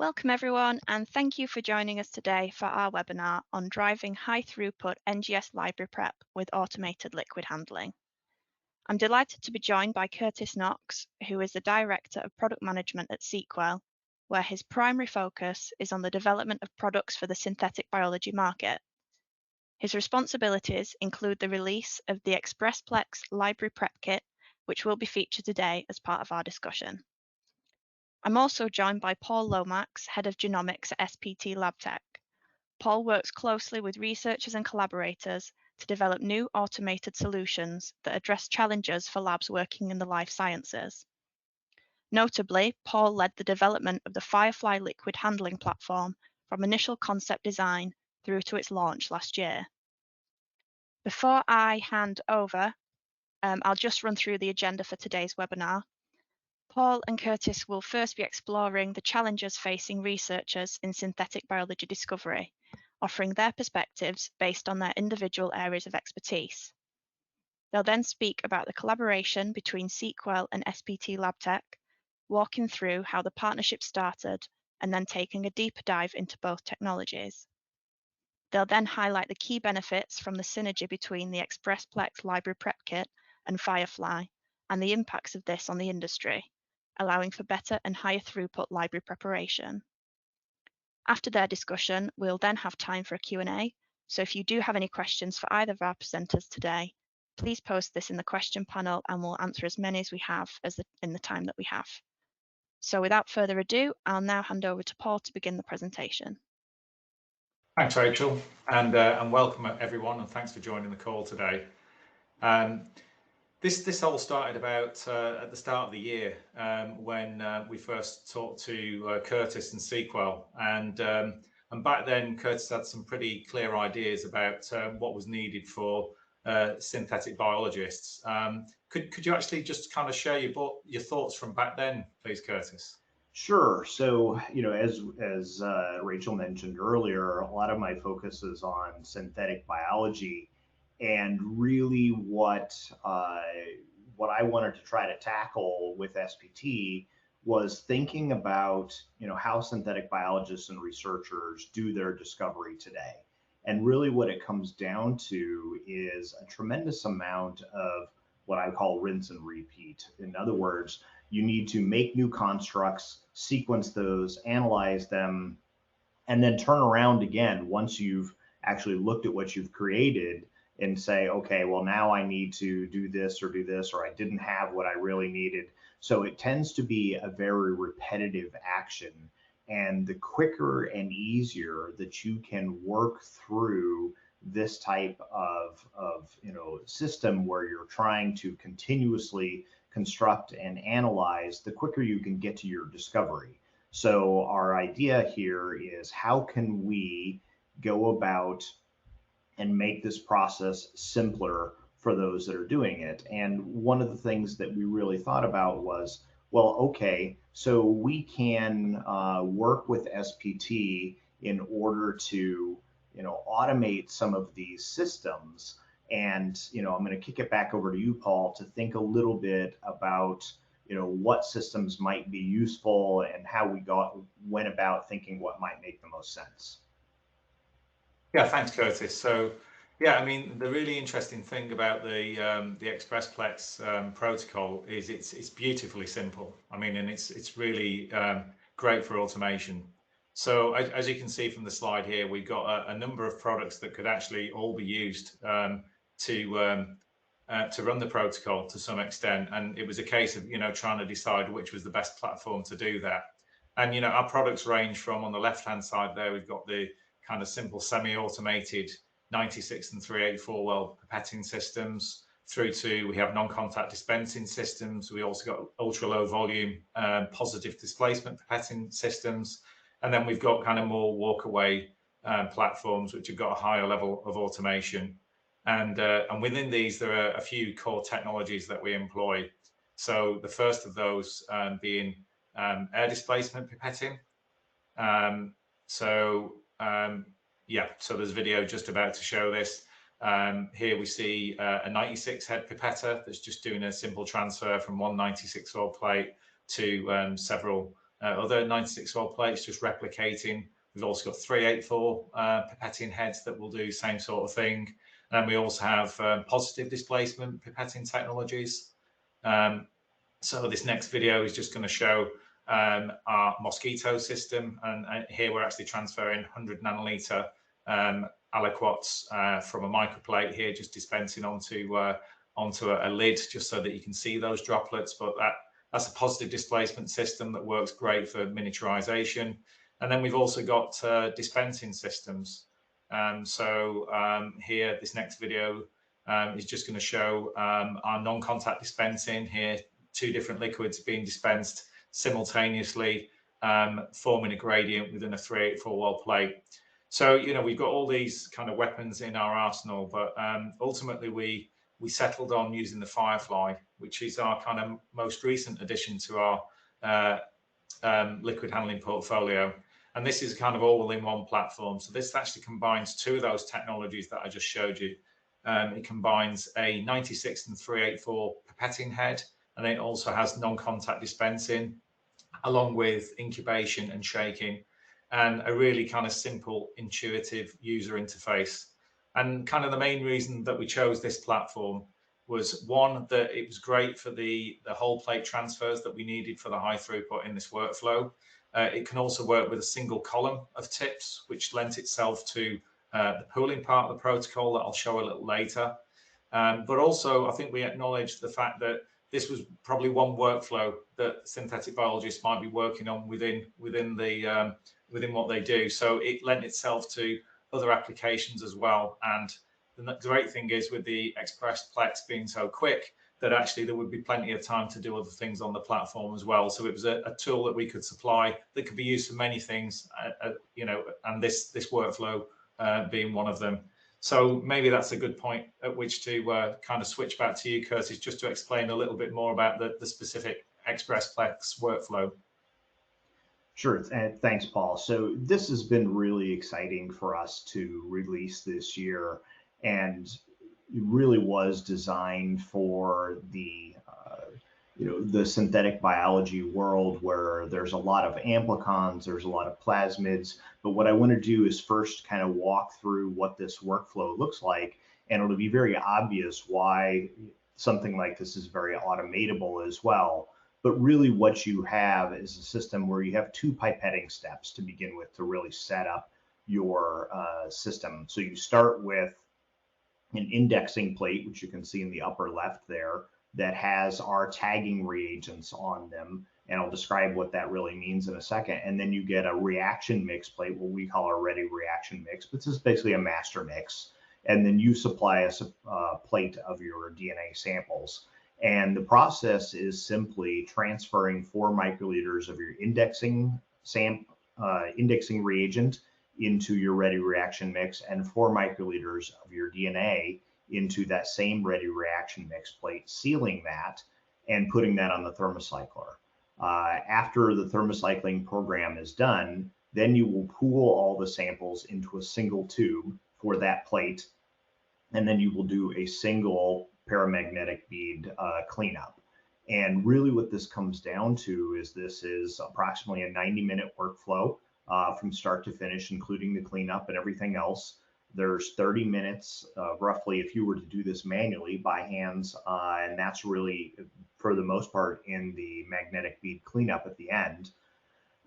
Welcome everyone, and thank you for joining us today for our webinar on driving high throughput NGS library prep with automated liquid handling. I'm delighted to be joined by Curtis Knox, who is the Director of Product Management at seqWell, where his primary focus is on the development of products for the synthetic biology market. His responsibilities include the release of the ExpressPlex Library Prep Kit, which will be featured today as part of our discussion. I'm also joined by Paul Lomax, Head of Genomics at SPT LabTech. Paul works closely with researchers and collaborators to develop new automated solutions that address challenges for labs working in the life sciences. Notably, Paul led the development of the Firefly liquid handling platform from initial concept design through to its launch last year. Before I hand over, I'll just run through the agenda for today's webinar. Paul and Curtis will first be exploring the challenges facing researchers in synthetic biology discovery, offering their perspectives based on their individual areas of expertise. They'll then speak about the collaboration between seqWell and SPT LabTech, walking through how the partnership started and then taking a deeper dive into both technologies. They'll then highlight the key benefits from the synergy between the ExpressPlex Library Prep Kit and Firefly and the impacts of this on the industry, allowing for better and higher throughput library preparation. After their discussion, we'll then have time for a Q&A, so if you do have any questions for either of our presenters today, please post this in the question panel and we'll answer as many as we have in the time that we have. So without further ado, I'll now hand over to Paul to begin the presentation. Thanks, Rachel, and welcome everyone, and thanks for joining the call today. This all started about at the start of the year when we first talked to Curtis and seqWell, and back then Curtis had some pretty clear ideas about what was needed for synthetic biologists. Could you actually just kind of share your thoughts from back then, please, Curtis? Sure. So, as Rachel mentioned earlier, a lot of my focus is on synthetic biology, and really what I wanted to try to tackle with SPT was thinking about how synthetic biologists and researchers do their discovery today. And really what it comes down to is a tremendous amount of what I call rinse and repeat. In other words, you need to make new constructs, sequence those, analyze them, and then turn around again once you've actually looked at what you've created and say, okay, well, now I need to do this, or I didn't have what I really needed. So it tends to be a very repetitive action. And the quicker and easier that you can work through this type of system where you're trying to continuously construct and analyze, the quicker you can get to your discovery. So our idea here is how can we go about and make this process simpler for those that are doing it? And one of the things that we really thought about was, well, okay, so we can work with SPT in order to automate some of these systems. And I'm going to kick it back over to you, Paul, to think a little bit about what systems might be useful and how we went about thinking what might make the most sense. Yeah, thanks, Curtis. So, yeah, I mean, the really interesting thing about the ExpressPlex protocol is it's beautifully simple. I mean, and it's really great for automation. So, as you can see from the slide here, we've got a number of products that could actually all be used to run the protocol to some extent, and it was a case of trying to decide which was the best platform to do that. And our products range from, on the left hand side there, we've got the kind of simple semi-automated 96 and 384 well pipetting systems, through to we have non-contact dispensing systems. We also got ultra low volume positive displacement pipetting systems, and then we've got kind of more walk away platforms which have got a higher level of automation. And within these there are a few core technologies that we employ. So the first of those being air displacement pipetting. So there's a video just about to show this. Here we see a 96 head pipetter that's just doing a simple transfer from one 96 well plate to several other 96-well plates, just replicating. We've also got 384 pipetting heads that will do same sort of thing. And we also have positive displacement pipetting technologies. So this next video is just going to show our mosquito system, and here we're actually transferring 100 nanoliter aliquots from a microplate here, just dispensing onto a lid, just so that you can see those droplets. But that's a positive displacement system that works great for miniaturization. And then we've also got dispensing systems. Here, this next video is just going to show our non-contact dispensing here, 2 different liquids being dispensed simultaneously, forming a gradient within a 384 well plate. So, you know, we've got all these kind of weapons in our arsenal, but ultimately we settled on using the Firefly, which is our kind of most recent addition to our liquid handling portfolio. And this is kind of all-in-one platform. So this actually combines 2 of those technologies that I just showed you. It combines a 96 and 384 pipetting head, and it also has non-contact dispensing, along with incubation and shaking, and a really kind of simple, intuitive user interface. And kind of the main reason that we chose this platform was, one, that it was great for the whole plate transfers that we needed for the high throughput in this workflow. It can also work with a single column of tips, which lent itself to the pooling part of the protocol that I'll show a little later. But also, I think we acknowledged the fact that this was probably one workflow that synthetic biologists might be working on within what they do. So it lent itself to other applications as well. And the great thing is, with the ExpressPlex being so quick, that actually there would be plenty of time to do other things on the platform as well. So it was a tool that we could supply that could be used for many things, you know, and this workflow being one of them. So maybe that's a good point at which to kind of switch back to you, Curtis, just to explain a little bit more about the specific ExpressPlex workflow. Sure, and thanks, Paul. So this has been really exciting for us to release this year, and it really was designed for the the synthetic biology world, where there's a lot of amplicons, there's a lot of plasmids. But what I want to do is first kind of walk through what this workflow looks like, and it'll be very obvious why something like this is very automatable as well. But really what you have is a system where you have 2 pipetting steps to begin with to really set up your system. So you start with an indexing plate, which you can see in the upper left there, that has our tagging reagents on them. And I'll describe what that really means in a second. And then you get a reaction mix plate, what we call our ready reaction mix, but this is basically a master mix. And then you supply a plate of your DNA samples. And the process is simply transferring 4 microliters of your indexing reagent into your ready reaction mix, and 4 microliters of your DNA into that same ready reaction mix plate, sealing that and putting that on the thermocycler. After the thermocycling program is done, then you will pool all the samples into a single tube for that plate, and then you will do a single paramagnetic bead cleanup. And really what this comes down to is this is approximately a 90-minute workflow from start to finish, including the cleanup and everything else. There's 30 minutes roughly if you were to do this manually by hands, and that's really, for the most part, in the magnetic bead cleanup at the end.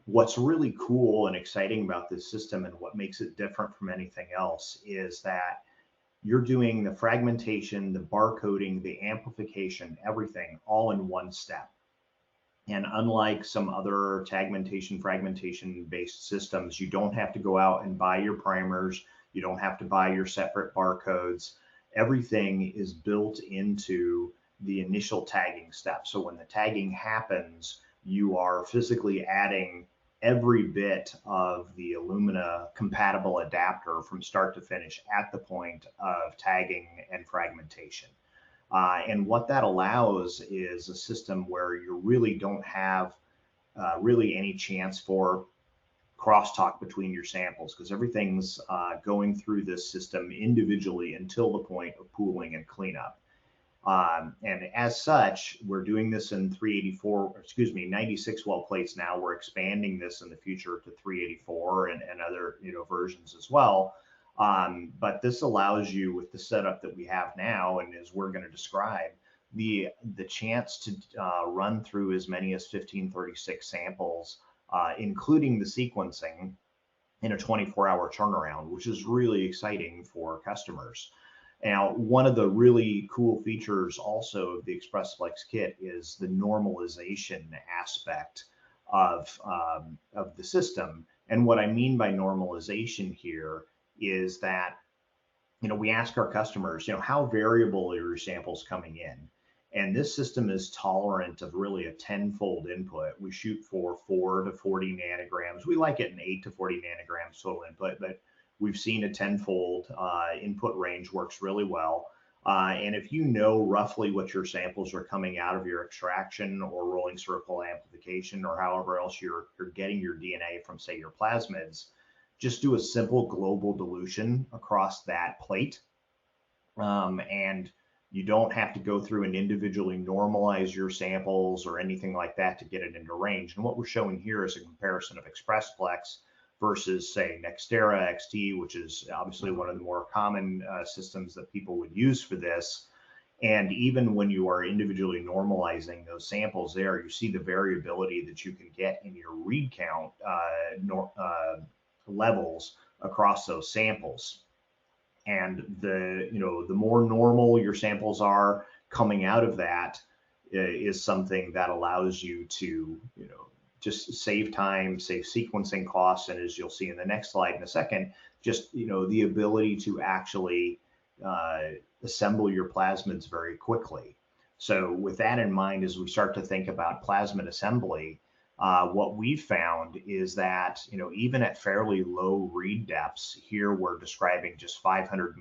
What's really cool and exciting about this system, and what makes it different from anything else, is that you're doing the fragmentation, the barcoding, the amplification, everything all in one step. And unlike some other tagmentation, fragmentation based systems, you don't have to go out and buy your primers. You don't have to buy your separate barcodes. Everything is built into the initial tagging step. So when the tagging happens, you are physically adding every bit of the Illumina compatible adapter from start to finish at the point of tagging and fragmentation. And what that allows is a system where you really don't have really any chance for crosstalk between your samples, because everything's going through this system individually until the point of pooling and cleanup. And as such, we're doing this in 96 well plates now. We're expanding this in the future to 384 and other versions as well. But this allows you, with the setup that we have now, and as we're going to describe, the chance to run through as many as 1536 samples, including the sequencing, in a 24-hour turnaround, which is really exciting for customers. Now, one of the really cool features also of the ExpressPlex kit is the normalization aspect of the system. And what I mean by normalization here is that, we ask our customers, how variable are your samples coming in? And this system is tolerant of really a 10-fold input. We shoot for 4 to 40 nanograms. We like it in 8 to 40 nanograms total input, but we've seen a 10-fold input range works really well. And if you know roughly what your samples are coming out of your extraction or rolling circle amplification or however else you're getting your DNA from, say, your plasmids, just do a simple global dilution across that plate. And you don't have to go through and individually normalize your samples or anything like that to get it into range. And what we're showing here is a comparison of ExpressPlex versus, say, Nextera XT, which is obviously one of the more common systems that people would use for this. And even when you are individually normalizing those samples there, you see the variability that you can get in your read count levels across those samples. And the more normal your samples are coming out of that is something that allows you to just save time, save sequencing costs, and as you'll see in the next slide in a second, just the ability to actually assemble your plasmids very quickly. So with that in mind, as we start to think about plasmid assembly, what we've found is that even at fairly low read depths, here we're describing just 500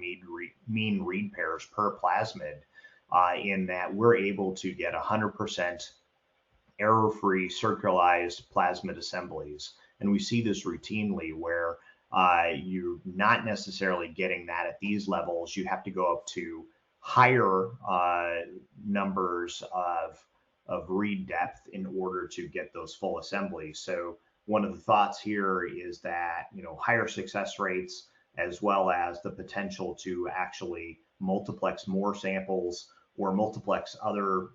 mean read pairs per plasmid, in that we're able to get 100% error-free circularized plasmid assemblies. And we see this routinely where you're not necessarily getting that at these levels. You have to go up to higher numbers of read depth in order to get those full assemblies. So one of the thoughts here is that higher success rates, as well as the potential to actually multiplex more samples or multiplex other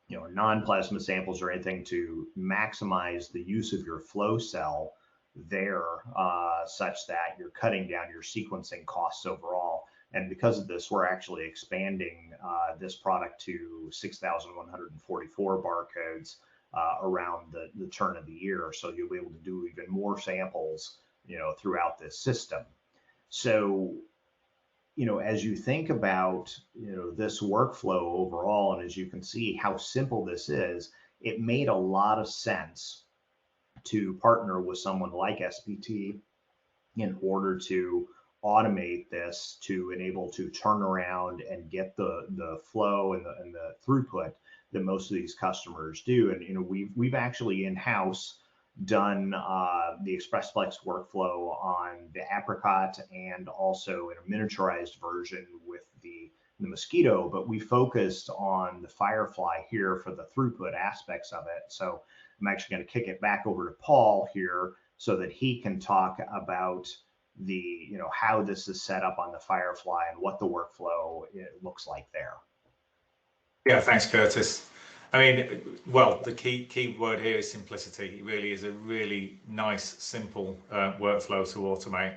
non-plasma samples or anything to maximize the use of your flow cell there, such that you're cutting down your sequencing costs overall. And because of this, we're actually expanding this product to 6,144 barcodes around the turn of the year. So you'll be able to do even more samples, throughout this system. So, as you think about, this workflow overall, and as you can see how simple this is, it made a lot of sense to partner with someone like SPT in order to automate this, to enable to turn around and get the flow and the throughput that most of these customers do. And we've actually in-house done the ExpressPlex workflow on the apricot and also in a miniaturized version with the mosquito, but we focused on the Firefly here for the throughput aspects of it. So I'm actually going to kick it back over to Paul here so that he can talk about the how this is set up on the Firefly and what the workflow looks like there. Yeah, thanks, Curtis. I mean, well, the key word here is simplicity. It really is a really nice, simple workflow to automate.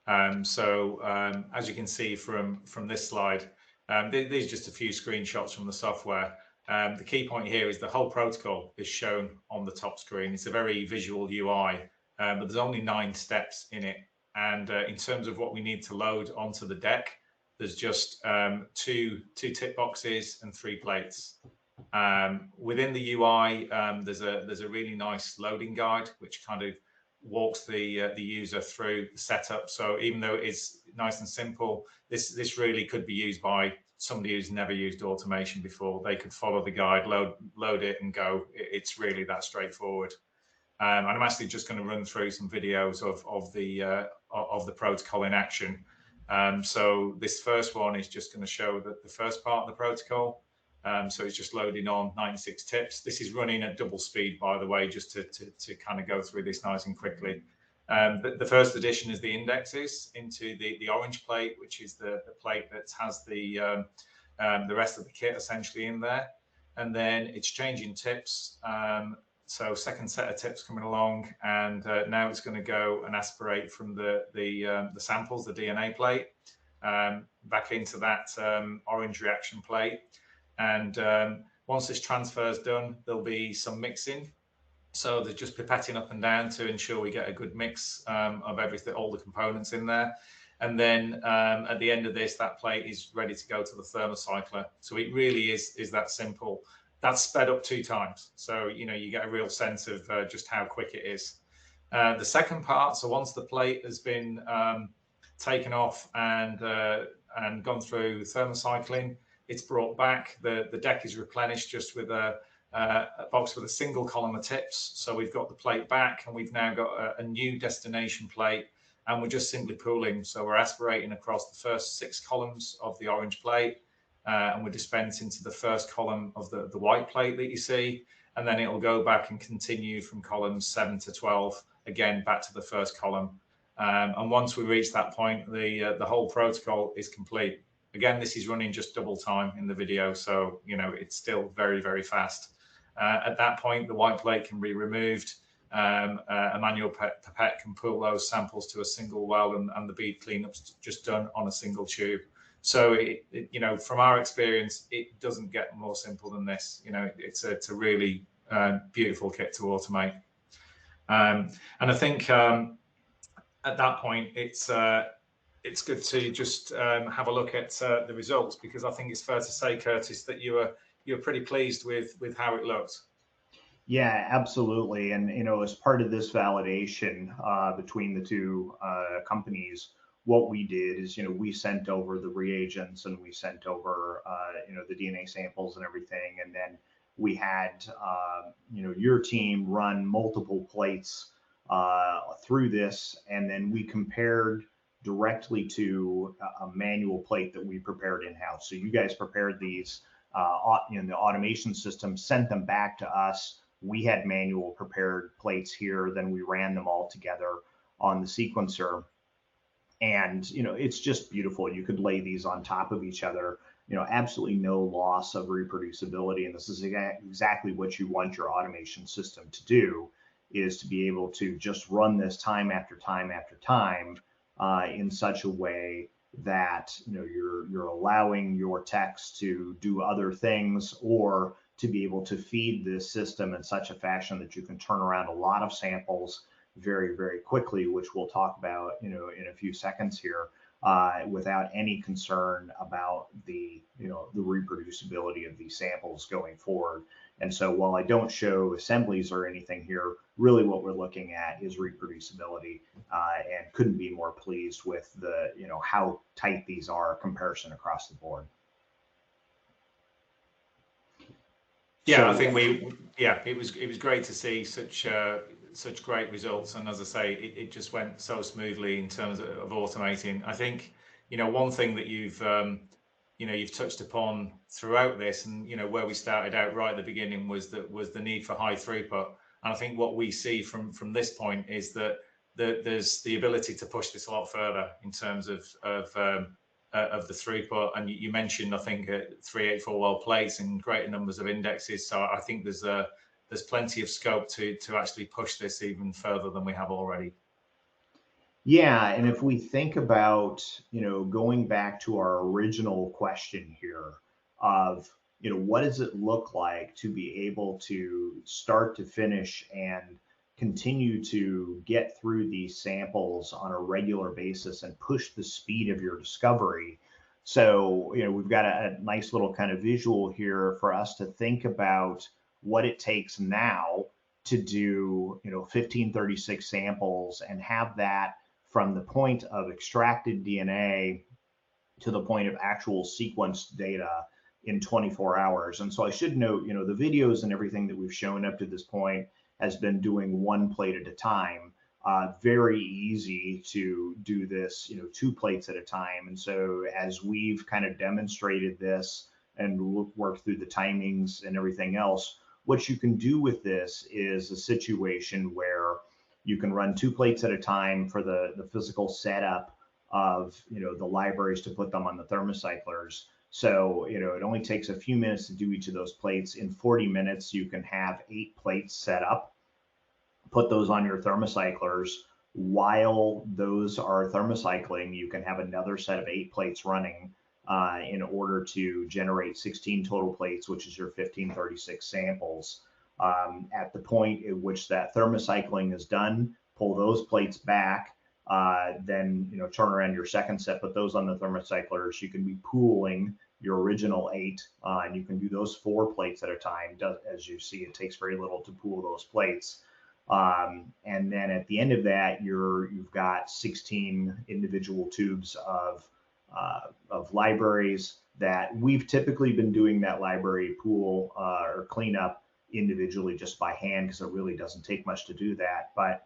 As you can see from this slide, these are just a few screenshots from the software. The key point here is the whole protocol is shown on the top screen. It's a very visual UI, but there's only 9 steps in it. And in terms of what we need to load onto the deck, there's just two tick boxes and 3 plates. Within the UI, there's a really nice loading guide which kind of walks the user through the setup. So even though it's nice and simple, this really could be used by somebody who's never used automation before. They could follow the guide, load it, and go. It's really that straightforward. And I'm actually just going to run through some videos of the protocol in action. So this first one is just going to show that the first part of the protocol. So it's just loading on 96 tips. This is running at double speed, by the way, just to kind of go through this nice and quickly. The first addition is the indexes into the orange plate, which is the plate that has the rest of the kit essentially in there. And then it's changing tips. So second set of tips coming along, and now it's going to go and aspirate from the samples, the DNA plate, back into that orange reaction plate. And once this transfer is done, there'll be some mixing. So they're just pipetting up and down to ensure we get a good mix of everything, all the components in there. And then at the end of this, that plate is ready to go to the thermocycler. So it really is that simple. That's sped up 2 times. So, you know, you get a real sense of just how quick it is. The second part, so once the plate has been taken off and gone through thermocycling, it's brought back. The deck is replenished just with a box with a single column of tips. So we've got the plate back, and we've now got a new destination plate, and we're just simply pooling. So we're aspirating across the first 6 columns of the orange plate, and we're dispensing to the first column of the white plate that you see, and then it'll go back and continue from columns 7 to 12, again back to the first column. And once we reach that point, the whole protocol is complete. Again, this is running just double time in the video, so you know it's still very, very fast. At that point, the white plate can be removed. A manual pipette can pull those samples to a single well, and the bead cleanup's just done on a single tube. So, you know, from our experience, it doesn't get more simple than this. You know, it's a really beautiful kit to automate. And I think at that point, it's good to just have a look at the results, because I think it's fair to say, Curtis, that you're pretty pleased with how it looks. Yeah, absolutely. And, you know, as part of this validation between the two companies, what we did is, you know, we sent over the reagents, and we sent over, you know, the DNA samples and everything. And then we had, you know, your team run multiple plates through this. And then we compared directly to a manual plate that we prepared in-house. So you guys prepared these in the automation system, sent them back to us. We had manual prepared plates here, then we ran them all together on the sequencer. And, you know, it's just beautiful. You could lay these on top of each other, you know, absolutely no loss of reproducibility. And this is exactly what you want your automation system to do, is to be able to just run this time after time after time in such a way that, you know, you're allowing your techs to do other things, or to be able to feed this system in such a fashion that you can turn around a lot of samples very, very quickly, which we'll talk about, you know, in a few seconds here, without any concern about the, you know, the reproducibility of these samples going forward. And so while I don't show assemblies or anything here, really what we're looking at is reproducibility, and couldn't be more pleased with the, you know, how tight these are comparison across the board. Yeah, so, I think it was great to see such great results. And as I say, it just went so smoothly in terms of automating. I think, you know, one thing that you've touched upon throughout this, and, you know, where we started out right at the beginning was the need for high throughput. And I think what we see from this point is that there's the ability to push this a lot further in terms of the throughput. And you mentioned, I think, 384 well plates and greater numbers of indexes. So I think there's plenty of scope to actually push this even further than we have already. Yeah, and if we think about, you know, going back to our original question here of, you know, what does it look like to be able to start to finish and continue to get through these samples on a regular basis and push the speed of your discovery. So, you know, we've got a nice little kind of visual here for us to think about what it takes now to do, you know, 1536 samples and have that from the point of extracted DNA to the point of actual sequenced data in 24 hours. And so I should note, you know, the videos and everything that we've shown up to this point has been doing one plate at a time. very easy to do this, 2 plates at a time. And so as we've kind of demonstrated this and worked through the timings and everything else, what you can do with this is a situation where you can run 2 plates at a time for the physical setup of, the libraries to put them on the thermocyclers. So, it only takes a few minutes to do each of those plates. In 40 minutes, you can have 8 plates set up, put those on your thermocyclers. While those are thermocycling, you can have another set of 8 plates running in order to generate 16 total plates, which is your 1536 samples. At the point at which that thermocycling is done, pull those plates back, then turn around your second set, put those on the thermocyclers. You can be pooling your original 8, and you can do those 4 plates at a time. As you see, it takes very little to pool those plates. And then at the end of that, you've got 16 individual tubes of libraries that we've typically been doing that library pool or cleanup individually just by hand, because it really doesn't take much to do that. But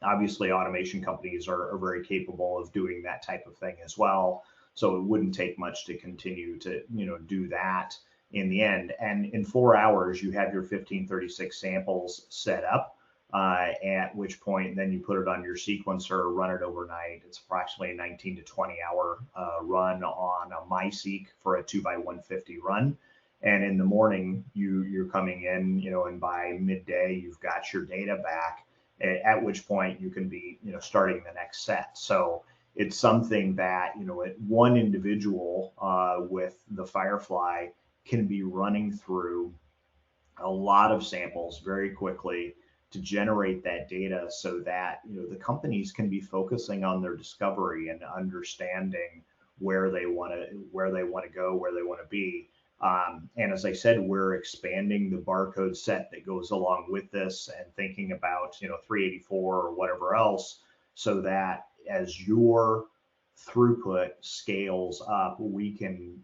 obviously automation companies are very capable of doing that type of thing as well. So it wouldn't take much to continue to, do that in the end. And in 4 hours, you have your 1536 samples set up. At which point then you put it on your sequencer, run it overnight. It's approximately a 19 to 20 hour run on a MySeq for a 2x150 run. And in the morning, you're coming in, and by midday, you've got your data back, at which point you can be, starting the next set. So it's something that, one individual with the Firefly can be running through a lot of samples very quickly to generate that data, so that the companies can be focusing on their discovery and understanding where they want to go, where they want to be. And as I said, we're expanding the barcode set that goes along with this, and thinking about 384 or whatever else, so that as your throughput scales up, we can,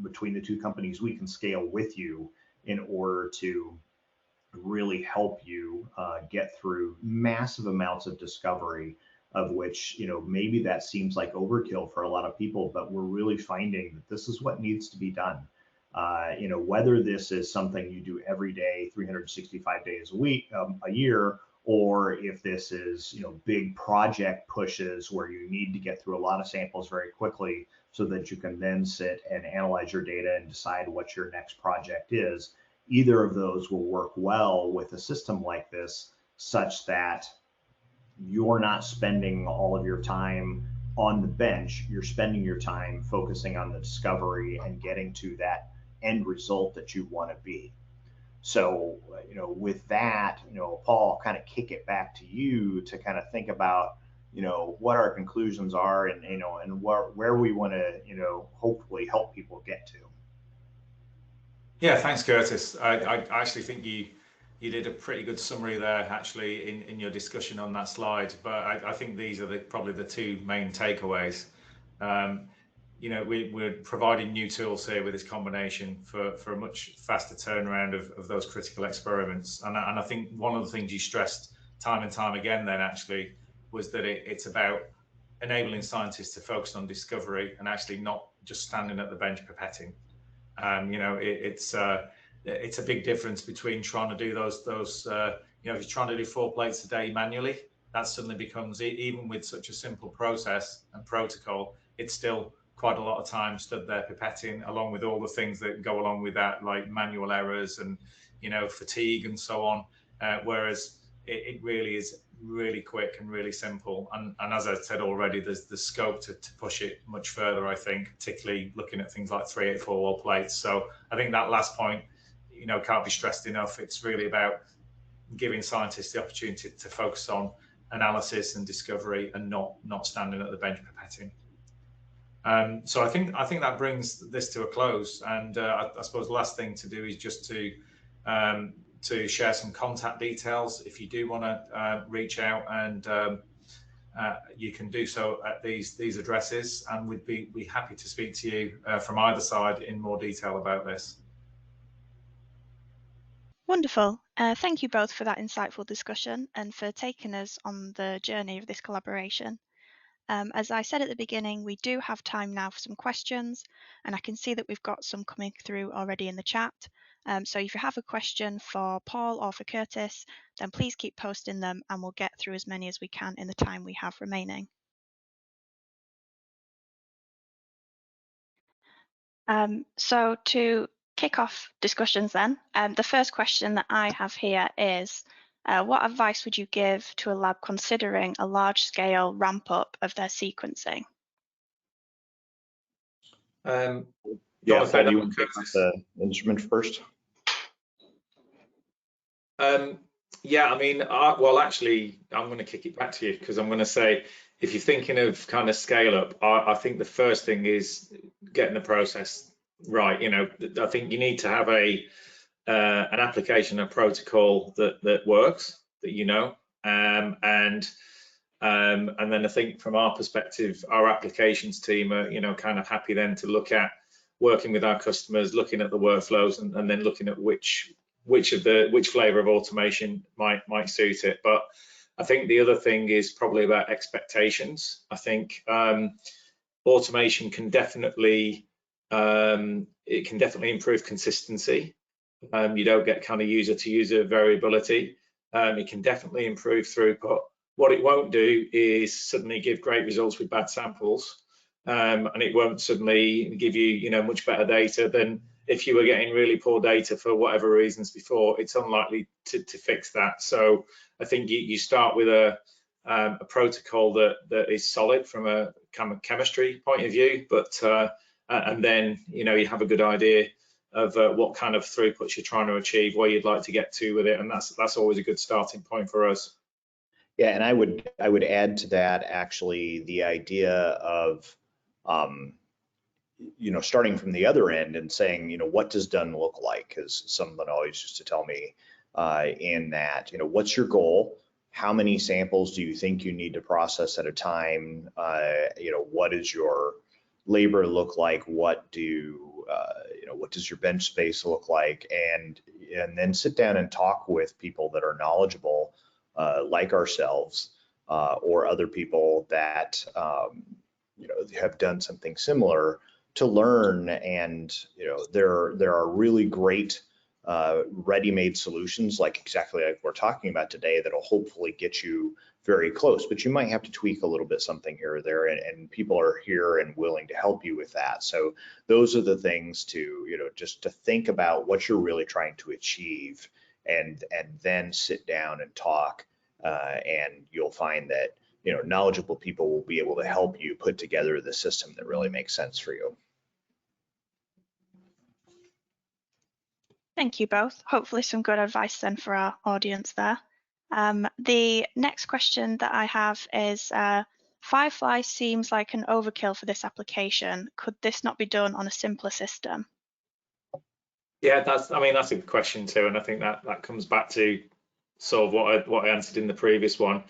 between the two companies, we can scale with you in order to really help you get through massive amounts of discovery, of which, maybe that seems like overkill for a lot of people, but we're really finding that this is what needs to be done. Whether this is something you do every day, 365 days a week, a year, or if this is, big project pushes where you need to get through a lot of samples very quickly so that you can then sit and analyze your data and decide what your next project is. Either of those will work well with a system like this, such that you're not spending all of your time on the bench. You're spending your time focusing on the discovery and getting to that end result that you want to be. So, with that, Paul, kind of kick it back to you to kind of think about, what our conclusions are, and, and where we want to, hopefully help people get to. Yeah, thanks, Curtis. I actually think you did a pretty good summary there, actually, in your discussion on that slide. But I think these are probably the 2 main takeaways. We're providing new tools here with this combination for a much faster turnaround of those critical experiments. And I think one of the things you stressed time and time again then actually was that it's about enabling scientists to focus on discovery and actually not just standing at the bench pipetting. It's a big difference between trying to do those if you're trying to do 4 plates a day manually, that suddenly becomes, even with such a simple process and protocol, it's still quite a lot of time stood there pipetting, along with all the things that go along with that, like manual errors and fatigue and so on. Whereas it really is really quick and really simple. And as I said already, there's the scope to push it much further, I think, particularly looking at things like 384 wall plates. So I think that last point, can't be stressed enough. It's really about giving scientists the opportunity to focus on analysis and discovery, and not standing at the bench pipetting. So I think that brings this to a close. And I suppose the last thing to do is just to share some contact details. If you do want to reach out, and you can do so at these addresses, and we'd be happy to speak to you from either side in more detail about this. Wonderful. Thank you both for that insightful discussion and for taking us on the journey of this collaboration. As I said at the beginning, we do have time now for some questions, and I can see that we've got some coming through already in the chat. So if you have a question for Paul or for Curtis, then please keep posting them and we'll get through as many as we can in the time we have remaining. So to kick off discussions then, the first question that I have here is, what advice would you give to a lab considering a large-scale ramp-up of their sequencing? Yeah, Paul, do you want to take the instrument first? Yeah, I mean, well, actually, I'm going to kick it back to you because I'm going to say, if you're thinking of kind of scale up, I think the first thing is getting the process right. You know, I think you need to have an application, a protocol that works, that you know, and then I think from our perspective, our applications team are, you know, kind of happy then to look at working with our customers, looking at the workflows, and then looking at which flavor of automation might suit it. But I think the other thing is probably about expectations. I think automation can definitely improve consistency. You don't get kind of user to user variability. It can definitely improve throughput. What it won't do is suddenly give great results with bad samples, and it won't suddenly give you, you know, much better data than if you were getting really poor data for whatever reasons before. It's unlikely to fix that. So I think you start with a protocol that is solid from a kind of chemistry point of view, but and then, you know, you have a good idea of what kind of throughputs you're trying to achieve, where you'd like to get to with it, and that's always a good starting point for us. Yeah, and I would add to that actually the idea of you know, starting from the other end and saying, you know, what does done look like? Because someone always used to tell me in that, you know, what's your goal? How many samples do you think you need to process at a time? You know, what does your labor look like? What you know, what does your bench space look like? And then sit down and talk with people that are knowledgeable, like ourselves, or other people that you know, have done something similar, to learn. And you know, there are really great ready-made solutions, like exactly like we're talking about today, that'll hopefully get you very close, but you might have to tweak a little bit something here or there, and people are here and willing to help you with that. So those are the things to, you know, just to think about what you're really trying to achieve, and then sit down and talk, and you'll find that, you know, knowledgeable people will be able to help you put together the system that really makes sense for you. Thank you both. Hopefully some good advice then for our audience there. The next question that I have is, Firefly seems like an overkill for this application. Could this not be done on a simpler system? Yeah, I mean, that's a good question too, and I think that comes back to sort of what I answered in the previous one.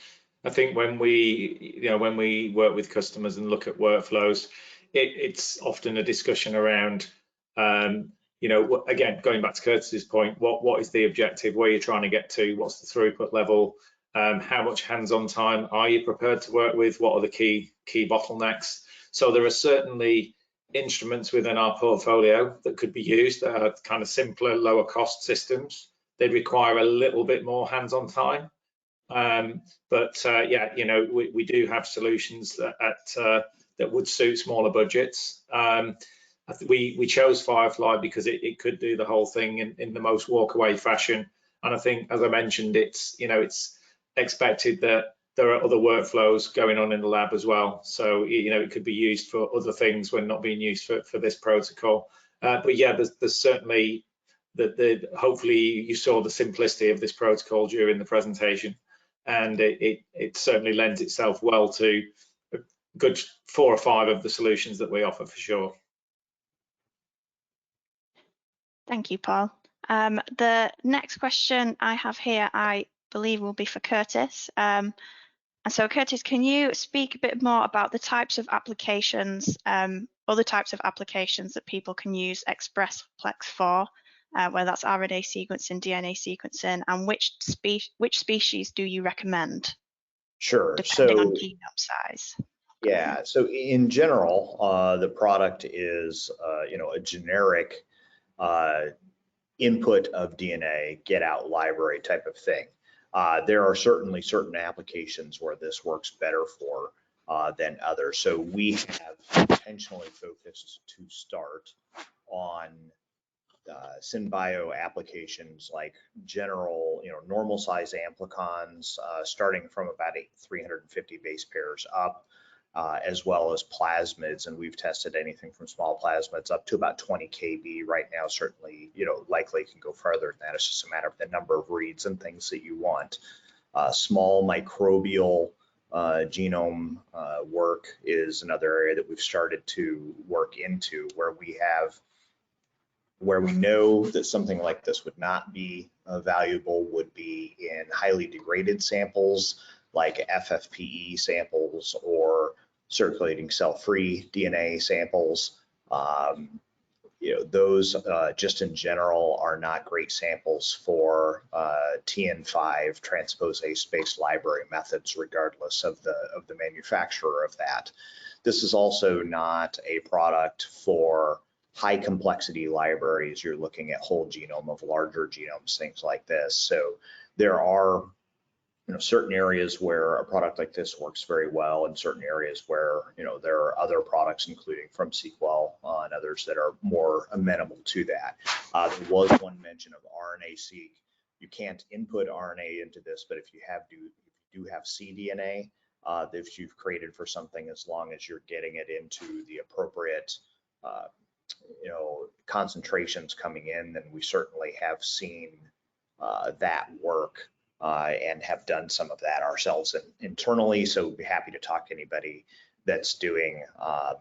I think when we work with customers and look at workflows, it's often a discussion around, you know, again, going back to Curtis's point, what is the objective, where you're trying to get to, what's the throughput level, how much hands-on time are you prepared to work with, what are the key bottlenecks. So there are certainly instruments within our portfolio that could be used that are kind of simpler, lower cost systems. They require a little bit more hands-on time. But yeah, you know, we do have solutions that would suit smaller budgets. We chose Firefly because it could do the whole thing in the most walk-away fashion. And I think, as I mentioned, it's, you know, it's expected that there are other workflows going on in the lab as well. So, you know, it could be used for other things when not being used for this protocol. But yeah, there's certainly hopefully you saw the simplicity of this protocol during the presentation, and it certainly lends itself well to a good 4 or 5 of the solutions that we offer for sure. Thank you, Paul. The next question I have here, I believe, will be for Curtis. And so, Curtis, can you speak a bit more about the types of applications, other types of applications that people can use ExpressPlex for, whether that's RNA sequencing, DNA sequencing, and which species do you recommend? Sure. Depending on So genome size. yeah, so in general, the product is a generic input of DNA, get out library type of thing. There are certainly certain applications where this works better for than others. So we have intentionally focused to start on SynBio applications like general, normal size amplicons, starting from about 350 base pairs up, as well as plasmids. And we've tested anything from small plasmids up to about 20 kb right now. Certainly, likely can go further than that. It's just a matter of the number of reads and things that you want. Small microbial genome work is another area that we've started to work into, where we know that something like this would not be valuable would be in highly degraded samples like FFPE samples or circulating cell-free DNA samples. Those just in general are not great samples for TN5 transposase-based library methods, regardless of the manufacturer of that. This is also not a product for high complexity libraries. You're looking at whole genome of larger genomes, things like this. So there are certain areas where a product like this works very well, and certain areas where there are other products, including from seqWell and others, that are more amenable to that. There was one mention of RNA-seq. You can't input RNA into this, but if you do have cDNA that you've created for something, as long as you're getting it into the appropriate concentrations coming in, then we certainly have seen that work and have done some of that ourselves internally. So we'd be happy to talk to anybody that's doing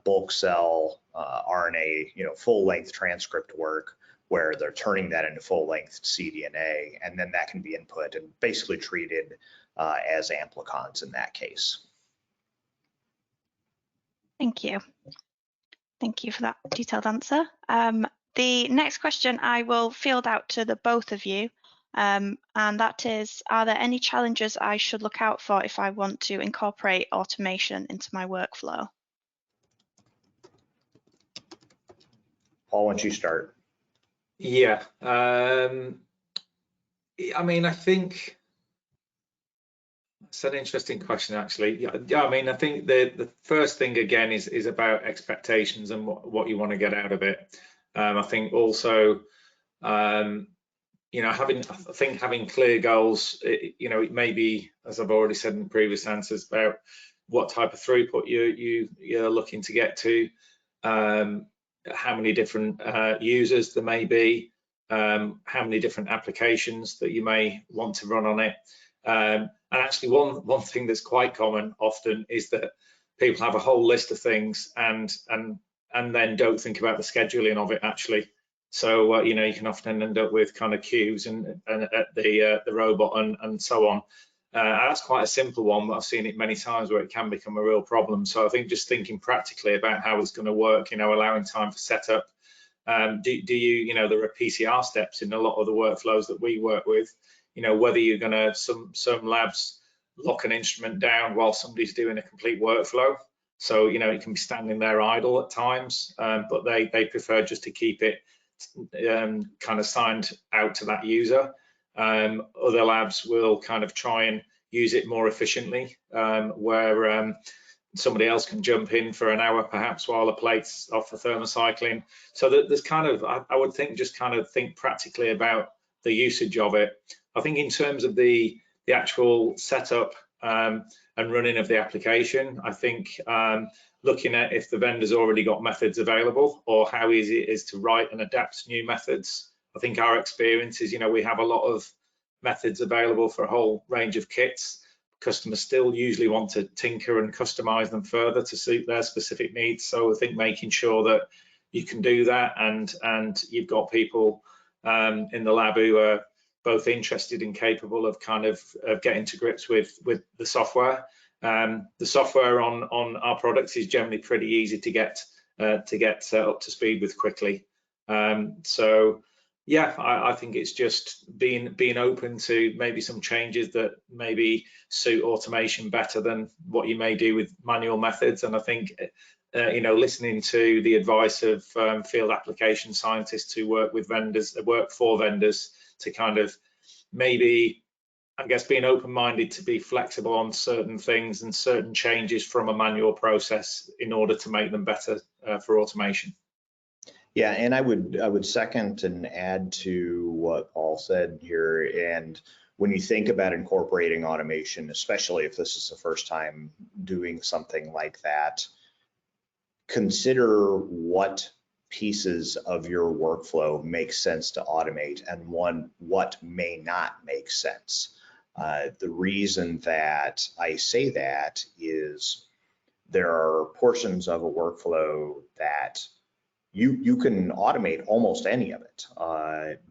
bulk cell RNA, full length transcript work, where they're turning that into full length cDNA, and then that can be input and basically treated as amplicons in that case. Thank you. Thank you for that detailed answer. The next question I will field out to the both of you, and that is, are there any challenges I should look out for if I want to incorporate automation into my workflow? Paul, why don't you start? Yeah, I mean, I think it's an interesting question, actually. Yeah, I mean, I think the first thing again is about expectations and what you want to get out of it. I think also, having clear goals, it may be, as I've already said in previous answers, about what type of throughput you're looking to get to, how many different users there may be, how many different applications that you may want to run on it. And actually, one thing that's quite common often is that people have a whole list of things and then don't think about the scheduling of it actually. So you can often end up with kind of queues and at the robot and so on. That's quite a simple one, but I've seen it many times where it can become a real problem. So I think just thinking practically about how it's going to work, allowing time for setup. There are PCR steps in a lot of the workflows that we work with. Whether you're going to, some labs lock an instrument down while somebody's doing a complete workflow. So, it can be standing there idle at times, but they prefer just to keep it kind of signed out to that user. Other labs will kind of try and use it more efficiently, where somebody else can jump in for an hour perhaps while the plate's off for thermocycling. So there's kind of, I would think, just kind of think practically about the usage of it. I think in terms of the actual setup and running of the application, I think looking at if the vendor's already got methods available or how easy it is to write and adapt new methods. I think our experience is, we have a lot of methods available for a whole range of kits. Customers still usually want to tinker and customize them further to suit their specific needs. So I think making sure that you can do that and you've got people in the lab who are both interested and capable of kind of getting to grips with the software. The software on our products is generally pretty easy to get up to speed with quickly. So Yeah, I think it's just being open to maybe some changes that maybe suit automation better than what you may do with manual methods. And I think listening to the advice of field application scientists who work with vendors, work for vendors, to kind of maybe, I guess, being open-minded to be flexible on certain things and certain changes from a manual process in order to make them better for automation. Yeah, and I would second and add to what Paul said here. And when you think about incorporating automation, especially if this is the first time doing something like that, consider what pieces of your workflow make sense to automate and what may not make sense. The reason that I say that is there are portions of a workflow that you can automate almost any of it,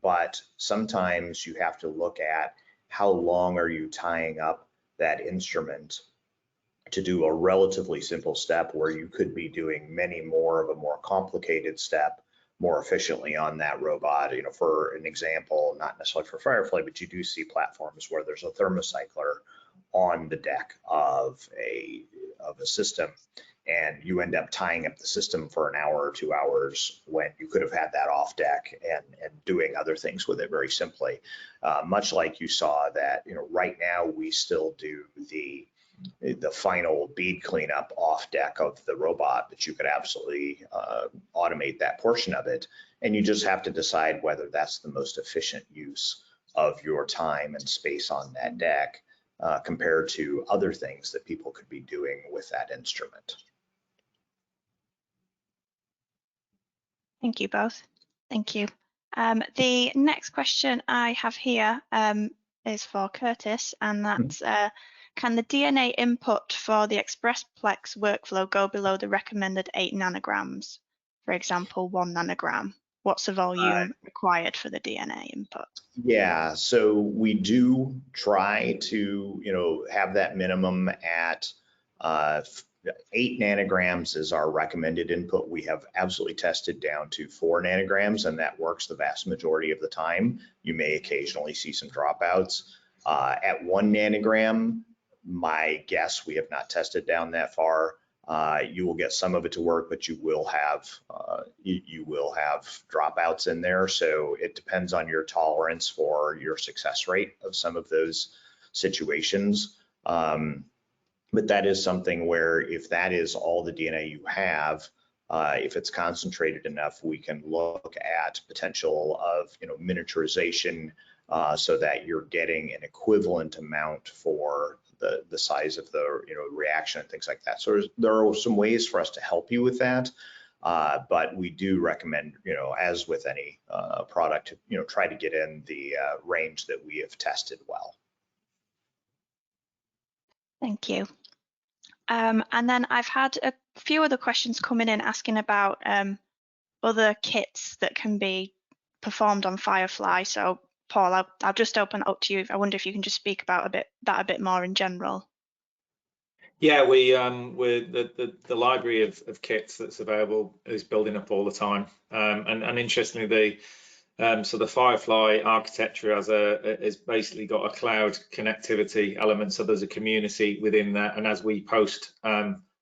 but sometimes you have to look at how long are you tying up that instrument to do a relatively simple step where you could be doing many more of a more complicated step more efficiently on that robot. You know, for an example, not necessarily for Firefly, but you do see platforms where there's a thermocycler on the deck of a system, and you end up tying up the system for an hour or 2 hours when you could have had that off deck and doing other things with it very simply. Much like you saw that, you know, right now we still do the final bead cleanup off deck of the robot, but you could absolutely automate that portion of it. And you just have to decide whether that's the most efficient use of your time and space on that deck compared to other things that people could be doing with that instrument. Thank you both. Thank you. The next question I have here is for Curtis, and that's can the DNA input for the ExpressPlex workflow go below the recommended 8 nanograms? For example, 1 nanogram. What's the volume required for the DNA input? Yeah, so we do try to, you know, have that minimum at 8 nanograms is our recommended input. We have absolutely tested down to 4 nanograms, and that works the vast majority of the time. You may occasionally see some dropouts. At 1 nanogram, my guess, we have not tested down that far. You will get some of it to work, but you will have dropouts in there. So it depends on your tolerance for your success rate of some of those situations. But that is something where if that is all the DNA you have, if it's concentrated enough, we can look at potential of, you know, miniaturization so that you're getting an equivalent amount for the size of the, you know, reaction and things like that. So there are some ways for us to help you with that, but we do recommend, you know, as with any product, you know, try to get in the range that we have tested well. Thank you. And then I've had a few other questions coming in asking about other kits that can be performed on Firefly. So Paul, I'll just open it up to you. I wonder if you can just speak about that a bit more in general. Yeah, we're the library of kits that's available is building up all the time. And interestingly, so the Firefly architecture has basically got a cloud connectivity element. So there's a community within that, and as we post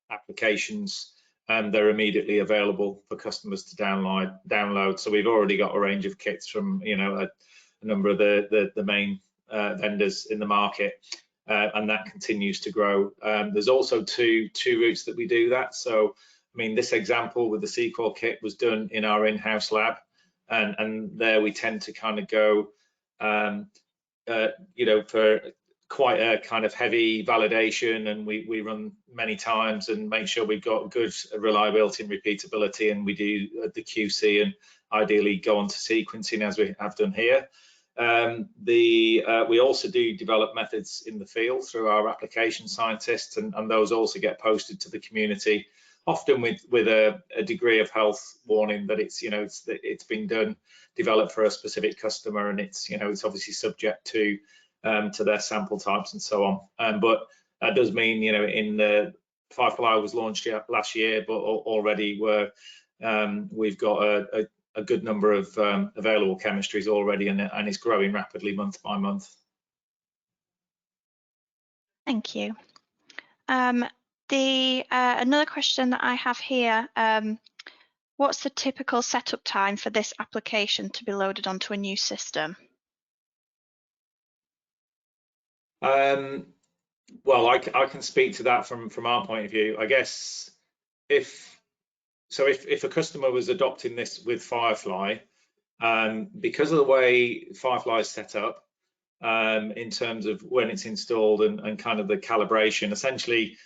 applications, they're immediately available for customers to download. So we've already got a range of kits from, you know, a number of the main vendors in the market, and that continues to grow. There's also two routes that we do that. So I mean, this example with the seqWell kit was done in our in-house lab. And there we tend to kind of go, you know, for quite a kind of heavy validation, and we run many times and make sure we've got good reliability and repeatability, and we do the QC and ideally go on to sequencing as we have done here. We also do develop methods in the field through our application scientists, and those also get posted to the community, often with a degree of health warning that it's, you know, it's been developed for a specific customer, and it's, you know, it's obviously subject to their sample types and so on. But that does mean, you know, in the Firefly was launched last year, but already we've got a a good number of available chemistries already, and it's growing rapidly month by month. Thank you. Another question that I have here, what's the typical setup time for this application to be loaded onto a new system? Well, I can speak to that from our point of view. I guess if a customer was adopting this with Firefly, because of the way Firefly is set up, in terms of when it's installed and kind of the calibration, essentially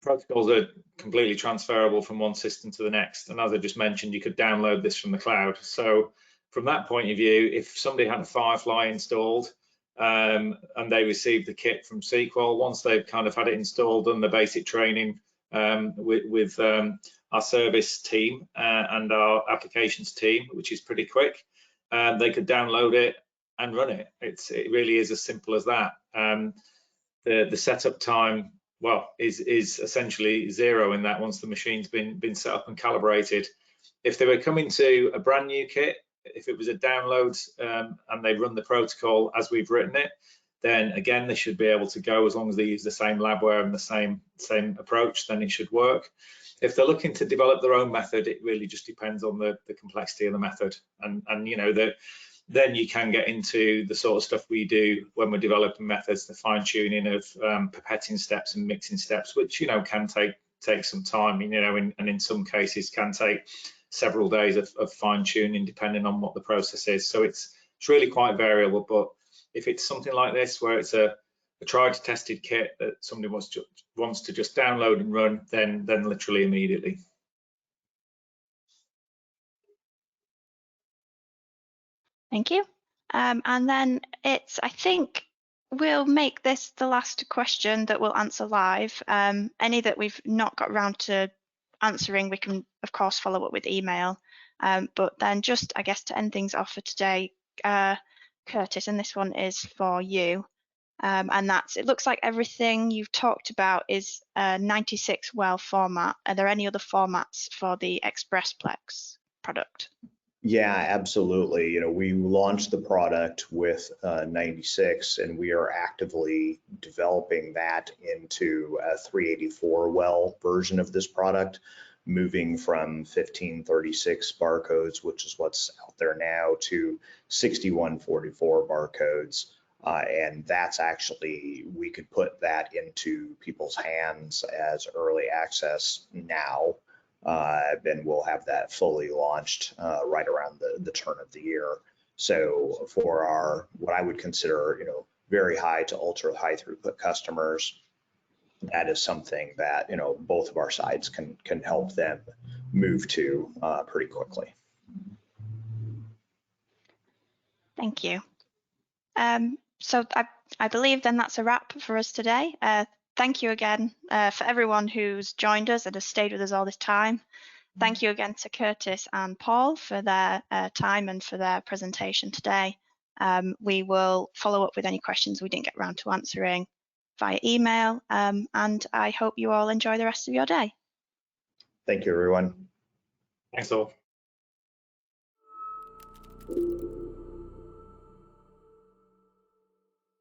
protocols are completely transferable from one system to the next. And as I just mentioned, you could download this from the cloud. So from that point of view, if somebody had a Firefly installed and they received the kit from seqWell, once they've kind of had it installed, done the basic training with our service team and our applications team, which is pretty quick, they could download it and run it. It really is as simple as that. The setup time, well, is essentially zero in that once the machine's been set up and calibrated. If they were coming to a brand new kit, if it was a download and they run the protocol as we've written it, then again they should be able to go as long as they use the same labware and the same approach, then it should work. If they're looking to develop their own method, it really just depends on the complexity of the method, and you know, then you can get into the sort of stuff we do when we're developing methods, the fine tuning of pipetting steps and mixing steps, which, you know, can take some time, you know, and in some cases can take several days of fine tuning depending on what the process is. So it's really quite variable. But if it's something like this where it's a tried tested kit that somebody wants to just download and run, then literally immediately. Thank you. And then I think we'll make this the last question that we'll answer live. Any that we've not got around to answering, we can of course follow up with email. But then just, I guess, to end things off for today, Curtis, and this one is for you. And it looks like everything you've talked about is a 96-well format. Are there any other formats for the ExpressPlex product? Yeah, absolutely. You know, we launched the product with 96, and we are actively developing that into a 384 well version of this product, moving from 1536 barcodes, which is what's out there now, to 6144 barcodes. And that's actually, we could put that into people's hands as early access now. And we'll have that fully launched right around the turn of the year. So for our, what I would consider, you know, very high to ultra high throughput customers, that is something that, you know, both of our sides can help them move to pretty quickly. Thank you. So I believe then that's a wrap for us today. Thank you again for everyone who's joined us and has stayed with us all this time. Thank you again to Curtis and Paul for their time and for their presentation today. We will follow up with any questions we didn't get around to answering via email, and I hope you all enjoy the rest of your day. Thank you, everyone. Thanks all.